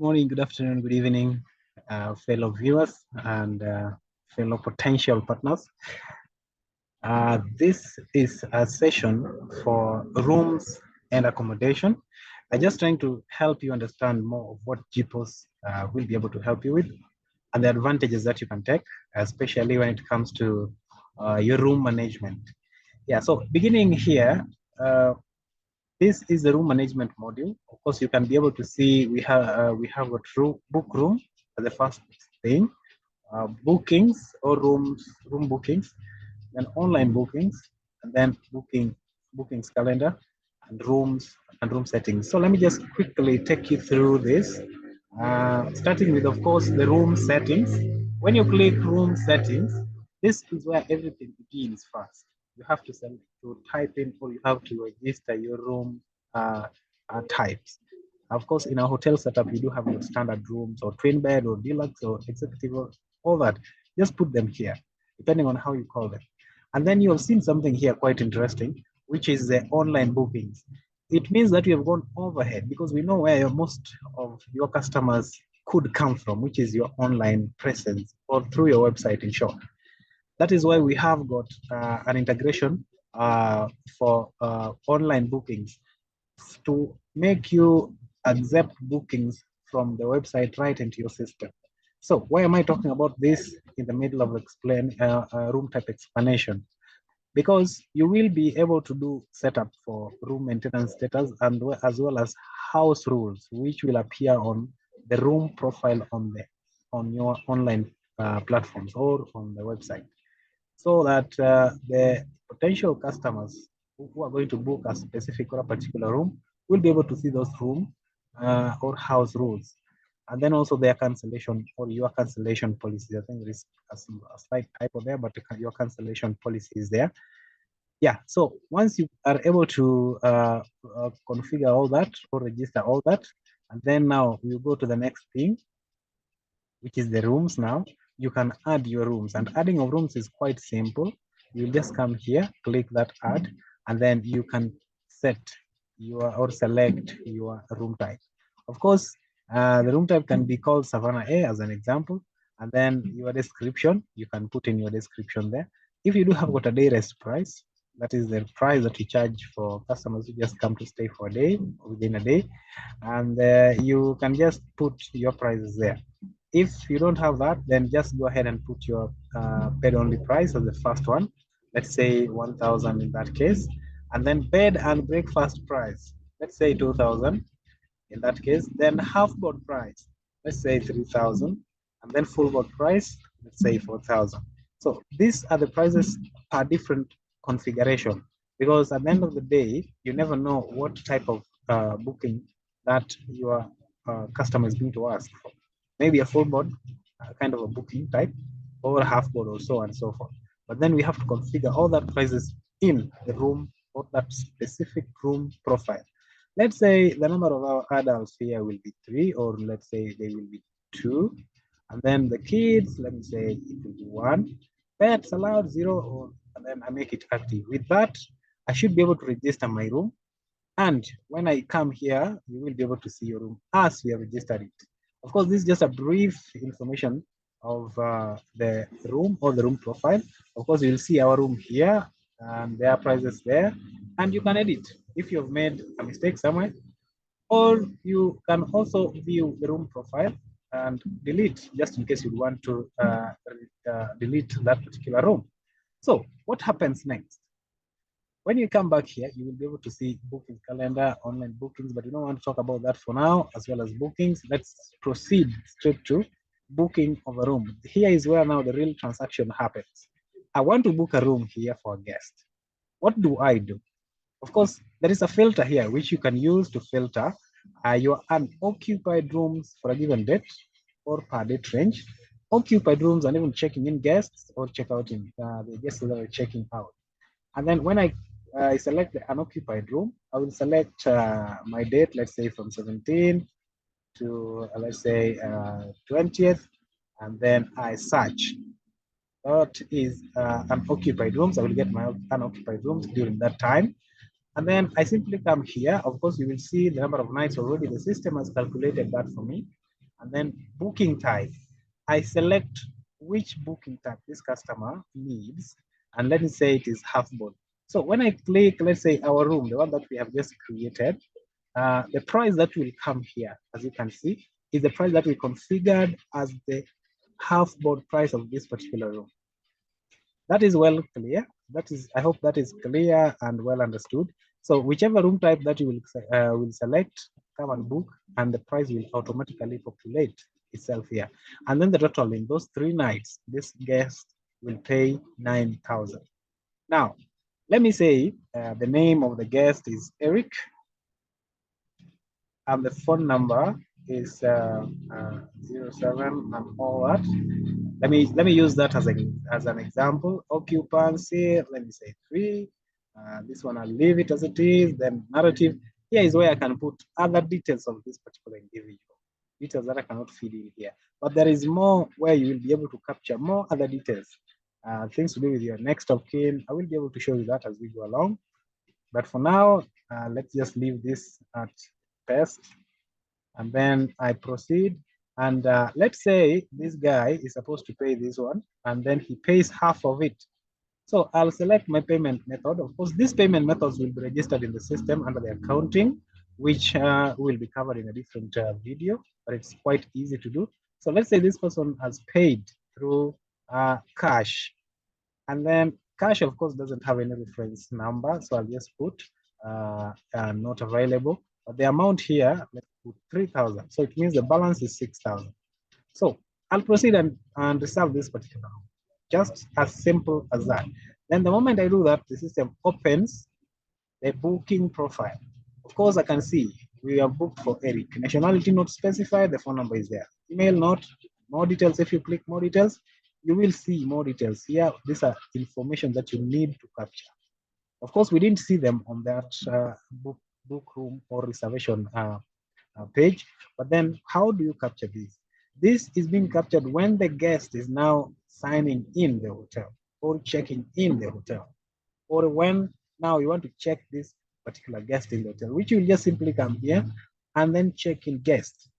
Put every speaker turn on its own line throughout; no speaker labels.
Morning, good afternoon, good evening, fellow viewers and fellow potential partners. This is a session for rooms and accommodation. I'm just trying to help you understand more of what JiPOS will be able to help you with and the advantages that you can take, especially when it comes to your room management. Yeah, so beginning here, this is the room management module. Of course, you can be able to see we have got book room as the first thing, bookings or room bookings, then online bookings, and then bookings calendar and room settings. So let me just quickly take you through this, starting with, of course, the room settings. When you click room settings, this is where everything begins first. You have to type in, or you have to register your room types. Of course, in our hotel setup, you do have your standard rooms or twin bed or deluxe or executive or all that. Just put them here, depending on how you call them. And then you have seen something here quite interesting, which is the online bookings. It means that we have gone overhead because we know where most of your customers could come from, which is your online presence or through your website, in short. That is why we have got an integration for online bookings to make you accept bookings from the website right into your system. So why am I talking about this in the middle of room type explanation? Because you will be able to do setup for room maintenance status and as well as house rules, which will appear on the room profile on your online platforms or on the website, so that the potential customers who are going to book a specific or a particular room will be able to see those room or house rules, and then also their cancellation or your cancellation policy. I think there is a slight typo there, but your cancellation policy is there. Yeah, so once you are able to configure all that or register all that, and then now you go to the next thing, which is the rooms. Now you can add your rooms, and adding of rooms is quite simple. You just come here, click that add, and then you can set your or select your room type. Of course, the room type can be called Savannah A as an example, and then your description, you can put in your description there. If you do have got a day rest price, that is the price that we charge for customers who just come to stay for a day, within a day, and you can just put your prices there. If you don't have that, then just go ahead and put your bed only price as the first one. Let's say 1,000 in that case. And then bed and breakfast price, let's say 2,000 in that case. Then half board price, let's say 3,000. And then full board price, let's say 4,000. So these are the prices per different configuration, because at the end of the day, you never know what type of booking that your customer is going to ask for. Maybe a full board kind of a booking type, or a half board, or so on and so forth. But then we have to configure all that prices in the room or that specific room profile. Let's say the number of our adults here will be 3, or let's say they will be 2. And then the kids, let me say it will be 1. Pets allowed 0, or, and then I make it active. With that, I should be able to register my room. And when I come here, you will be able to see your room as we have registered it. Of course, this is just a brief information of the room or the room profile. Of course, you'll see our room here and there are prices there, and you can edit if you've made a mistake somewhere, or you can also view the room profile and delete, just in case you want to delete that particular room. So what happens next? When you come back here, you will be able to see booking calendar, online bookings, but we don't want to talk about that for now, as well as bookings. Let's proceed straight to booking of a room. Here is where now the real transaction happens. I want to book a room here for a guest. What do I do? Of course, there is a filter here, which you can use to filter your unoccupied rooms for a given date or per date range, occupied rooms, and even checking in guests or check out in the guests that are checking out. And then when I select the unoccupied room, I will select my date, let's say from 17 to let's say 20th, and then I search. That is unoccupied rooms. I will get my unoccupied rooms during that time. And then I simply come here. Of course, you will see the number of nights already. The system has calculated that for me. and then booking type. I select which booking type this customer needs, and let me say it is half board. So when I click, let's say our room, the one that we have just created, the price that will come here, as you can see, is the price that we configured as the half board price of this particular room. That is well clear. That is, I hope that is clear and well understood. So whichever room type that you will select, come and book, and the price will automatically populate itself here. And then the total in those 3 nights, this guest will pay 9,000. Now, let me say the name of the guest is Eric, and the phone number is 07 and all that. Let me use that as an example. Occupancy, let me say 3. This one I'll leave it as it is. Then narrative. Here is where I can put other details of this particular individual, details that I cannot feed in here. But there is more where you will be able to capture more other details, things to do with your next of kin. I will be able to show you that as we go along. But for now, let's just leave this at test. And then I proceed. And let's say this guy is supposed to pay this one, and then he pays half of it. So I'll select my payment method. Of course, these payment methods will be registered in the system under the accounting, which will be covered in a different video, but it's quite easy to do. So let's say this person has paid through cash. And then cash, of course, doesn't have any reference number. So I'll just put not available. But the amount here, let's put 3,000. So it means the balance is 6,000. So I'll proceed and reserve this particular room. Just as simple as that. Then the moment I do that, the system opens the booking profile. Of course, I can see we are booked for Eric. Nationality not specified, the phone number is there. Email not, more details. If you click more details, you will see more details here. These are information that you need to capture. Of course, we didn't see them on that book room or reservation page, but then how do you capture this? This is being captured when the guest is now signing in the hotel or checking in the hotel, or when now you want to check this particular guest in the hotel, which you will just simply come here and then check in guest.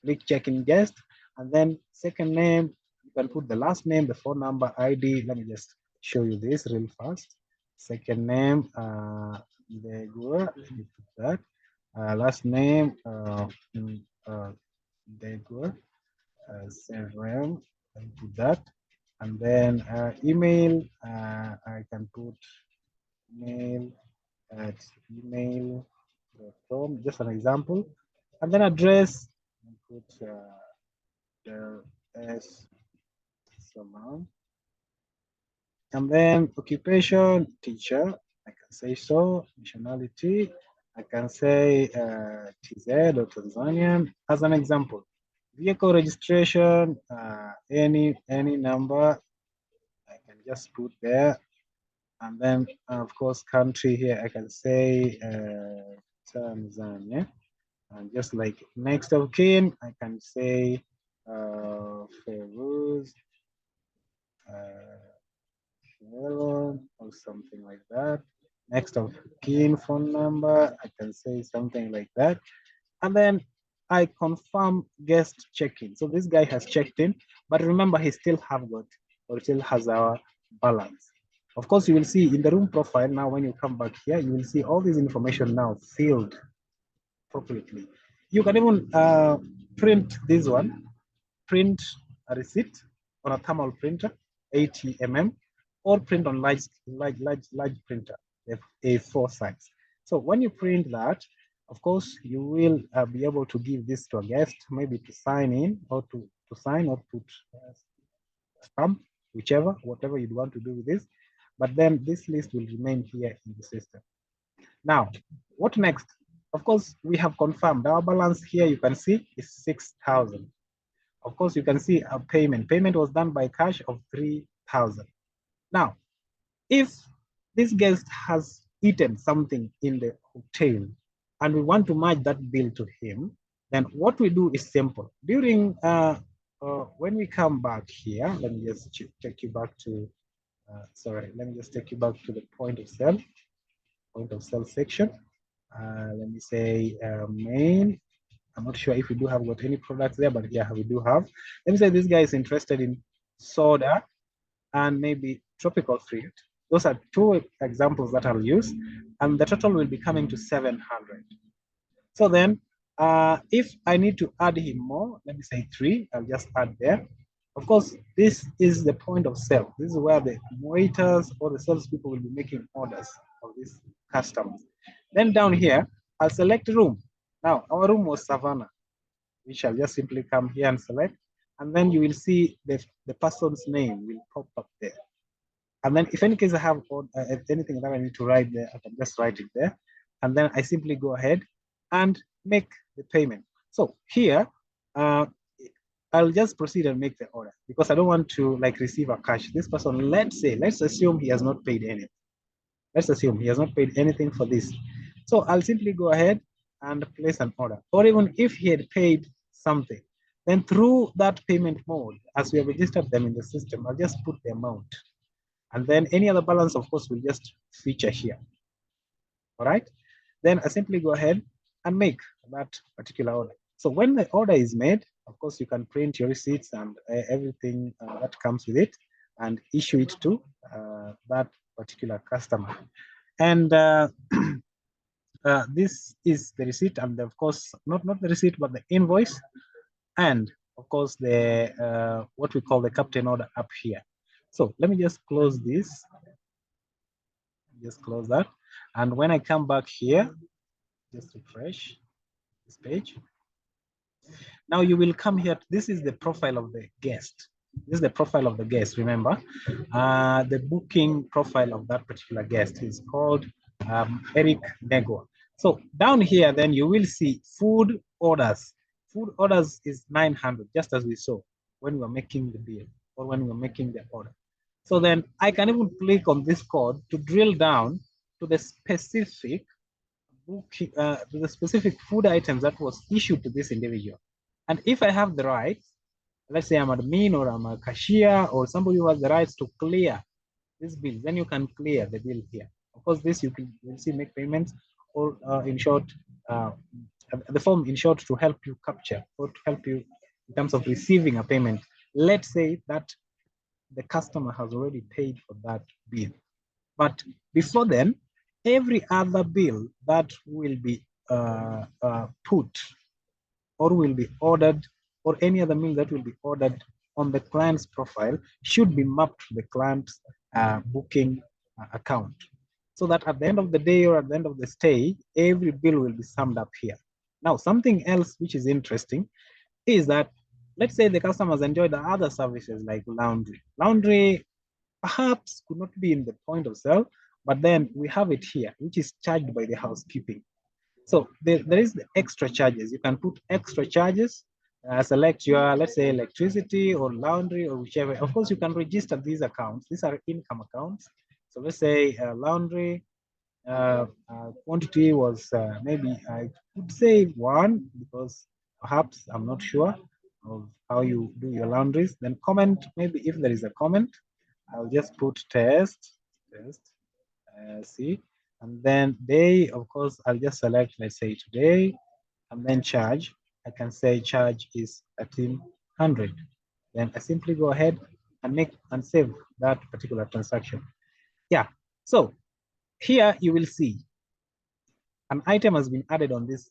Click check in guest, and then second name, you can put the last name, the phone number, ID. Let me just show you this real fast. Second name, let me put that. Last name, Several, let me put that. And then email, I can put mail at email.com, just an example. And then address, put S Salam. And then occupation, teacher, I can say so. Nationality, I can say TZ or Tanzanian as an example. Vehicle registration, any number, I can just put there. And then, of course, country here, I can say Tanzania. And just like next of kin, I can say Feruz, or something like that. Next of kin phone number, I can say something like that. And then I confirm guest check-in. So this guy has checked in, but remember he still have got, or still has our balance. Of course, you will see in the room profile now, when you come back here, you will see all this information now filled appropriately. You can even print this one, print a receipt on a thermal printer, 80 mm, or print on large printer, A4 size. So when you print that, of course, you will be able to give this to a guest, maybe to sign in or to sign or put stamp, whatever you'd want to do with this. But then this list will remain here in the system. Now, what next? Of course, we have confirmed our balance here, you can see, is 6,000. Of course, you can see a payment. Payment was done by cash of 3,000. Now, if this guest has eaten something in the hotel and we want to match that bill to him, then what we do is simple. During, when we come back here, let me just take you back to, let me just take you back to the point of sale section. Let me say main, I'm not sure if we do have got any products there, but yeah, we do have. Let me say this guy is interested in soda and maybe tropical fruit. Those are two examples that I'll use, and the total will be coming to 700. So then, if I need to add him more, let me say 3, I'll just add there. Of course, this is the point of sale. This is where the waiters or the salespeople will be making orders of these customers. Then down here, I'll select room. Now, our room was Savannah. We shall just simply come here and select, and then you will see the person's name will pop up there. And then if any case I have anything that I need to write there, I can just write it there. And then I simply go ahead and make the payment. So here, I'll just proceed and make the order because I don't want to like receive a cash. This person, let's assume he has not paid anything. Let's assume he has not paid anything for this. So I'll simply go ahead and place an order. Or even if he had paid something, then through that payment mode, as we have registered them in the system, I'll just put the amount. And then any other balance, of course, will just feature here. All right. Then I simply go ahead and make that particular order. So when the order is made, of course, you can print your receipts and everything that comes with it and issue it to that particular customer. And this is the receipt, and of course, not the receipt, but the invoice, and of course, the what we call the captain order up here. So let me just close this. Just close that. And when I come back here, just refresh this page. Now you will come here. This is the profile of the guest. This is the profile of the guest, remember. The booking profile of that particular guest is called Eric Nego. So down here, then you will see food orders. Food orders is 900, just as we saw when we were making the bill or when we were making the order. So then I can even click on this code to drill down to the specific booking, to the specific food items that was issued to this individual. And if I have the rights, let's say I'm admin or I'm a cashier or somebody who has the rights to clear this bill, then you can clear the bill here. Of course, this you can see make payments or in short, the form in short to help you capture or to help you in terms of receiving a payment. Let's say that the customer has already paid for that bill. But before then, every other bill that will be put or will be ordered, or any other meal that will be ordered on the client's profile should be mapped to the client's booking account. So that at the end of the day or at the end of the stay, every bill will be summed up here. Now, something else which is interesting is that, let's say the customers enjoy the other services like laundry. Laundry perhaps could not be in the point of sale, but then we have it here, which is charged by the housekeeping. So there is the extra charges. You can put extra charges, select your, let's say, electricity or laundry or whichever. Of course, you can register these accounts. These are income accounts. So let's say laundry quantity was maybe, I could say 1, because perhaps I'm not sure of how you do your laundries. Then comment, maybe if there is a comment, I'll just put test, see. And then day, of course, I'll just select, let's say today, and then charge. I can say charge is 1300. Then I simply go ahead and make and save that particular transaction. Yeah, so here you will see an item has been added on this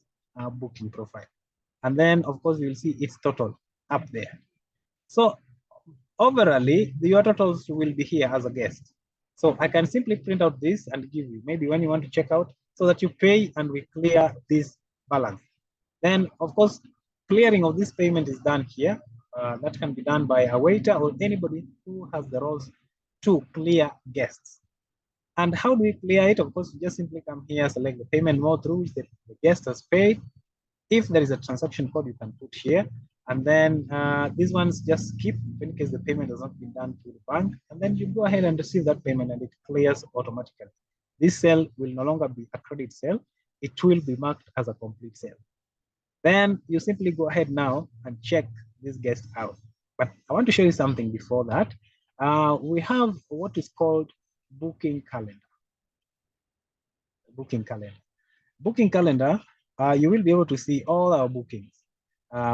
booking profile. And then, of course, you will see its total up there. So overally, your totals will be here as a guest. So I can simply print out this and give you, maybe when you want to check out, so that you pay and we clear this balance. Then, of course, clearing of this payment is done here. That can be done by a waiter or anybody who has the roles to clear guests. And how do we clear it? Of course, you just simply come here, select the payment mode through which the guest has paid. If there is a transaction code, you can put here. And then these ones just skip in case the payment has not been done through the bank. And then you go ahead and receive that payment and it clears automatically. This sale will no longer be a credit sale. It will be marked as a complete sale. Then you simply go ahead now and check this guest out. But I want to show you something before that. We have what is called booking calendar. Booking calendar. Booking calendar you will be able to see all our bookings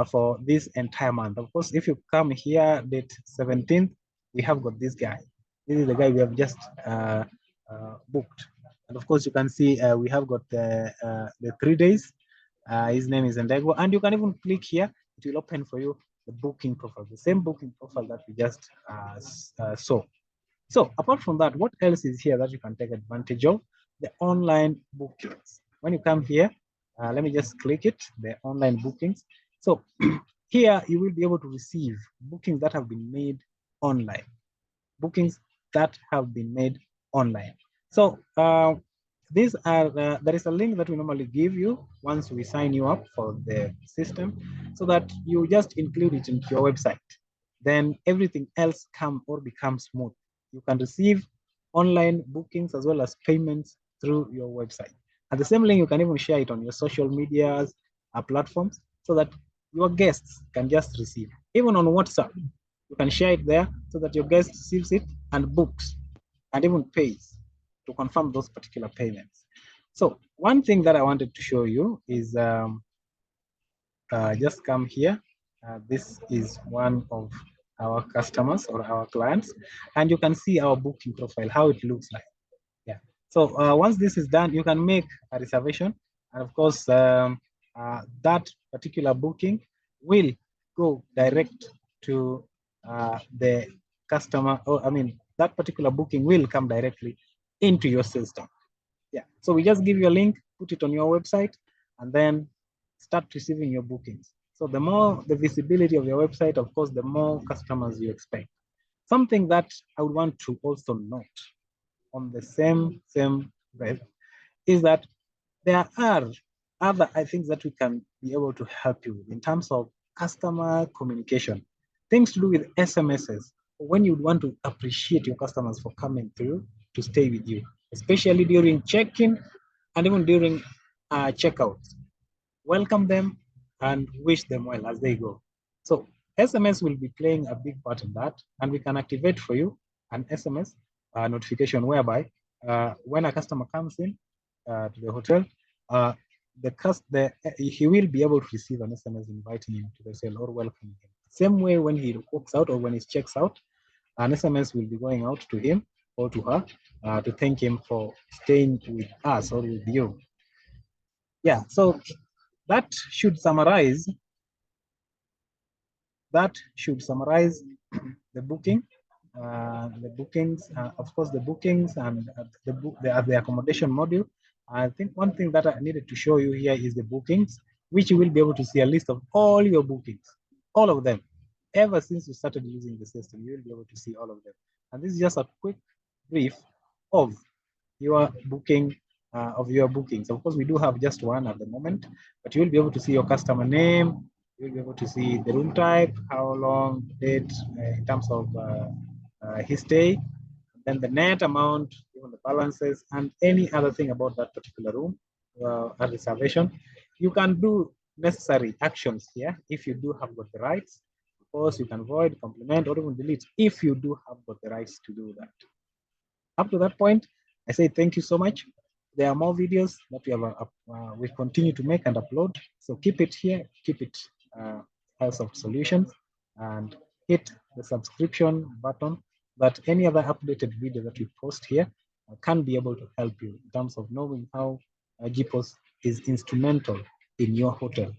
for this entire month. Of course, if you come here, date 17th, we have got this guy. This is the guy we have just booked. And of course, you can see we have got the 3 days. His name is Ndego. And you can even click here. It will open for you the booking profile, the same booking profile that we just saw. So apart from that, what else is here that you can take advantage of? The online bookings. When you come here, let me just click it, the online bookings. So here you will be able to receive bookings that have been made online. Bookings that have been made online. So these are, there is a link that we normally give you once we sign you up for the system so that you just include it into your website. Then everything else becomes smooth. You can receive online bookings as well as payments through your website. And the same link, you can even share it on your social medias platforms so that your guests can just receive. Even on WhatsApp, you can share it there so that your guest receives it and books and even pays to confirm those particular payments. So one thing that I wanted to show you is just come here. This is one of our customers or our clients, and you can see our booking profile, how it looks like. Yeah. So once this is done, you can make a reservation, and of course, that particular booking will go direct to the customer, or I mean, that particular booking will come directly into your system. Yeah. So we just give you a link, put it on your website, and then start receiving your bookings. So the more the visibility of your website, of course, the more customers you expect. Something that I would want to also note on the same breath is that there are other things that we can be able to help you with in terms of customer communication, things to do with SMSs, when you want to appreciate your customers for coming through to stay with you, especially during check-in and even during checkout. Welcome them and wish them well as they go. So SMS will be playing a big part in that, and we can activate for you an SMS notification whereby when a customer comes in to the hotel, he will be able to receive an SMS inviting him to the hotel or welcoming him. Same way when he walks out or when he checks out, an SMS will be going out to him or to her to thank him for staying with us or with you. Yeah, so that should summarize the booking, the bookings, of course, the bookings and the accommodation module. I think one thing that I needed to show you here is the bookings, which you will be able to see a list of all your bookings, all of them. Ever since you started using the system, you will be able to see all of them. And this is just a quick brief of your booking, of your bookings. Of course, we do have just one at the moment, but you will be able to see your customer name, you'll be able to see the room type, how long, date, in terms of his stay, then the net amount, even the balances, and any other thing about that particular room, a reservation. You can do necessary actions here if you do have got the rights. Of course, you can void, complement, or even delete if you do have got the rights to do that. Up to that point, I say thank you so much. There are more videos that we continue to make and upload. So keep it here, keep it House of Solutions, and hit the subscription button that any other updated video that we post here can be able to help you in terms of knowing how JiPOS is instrumental in your hotel.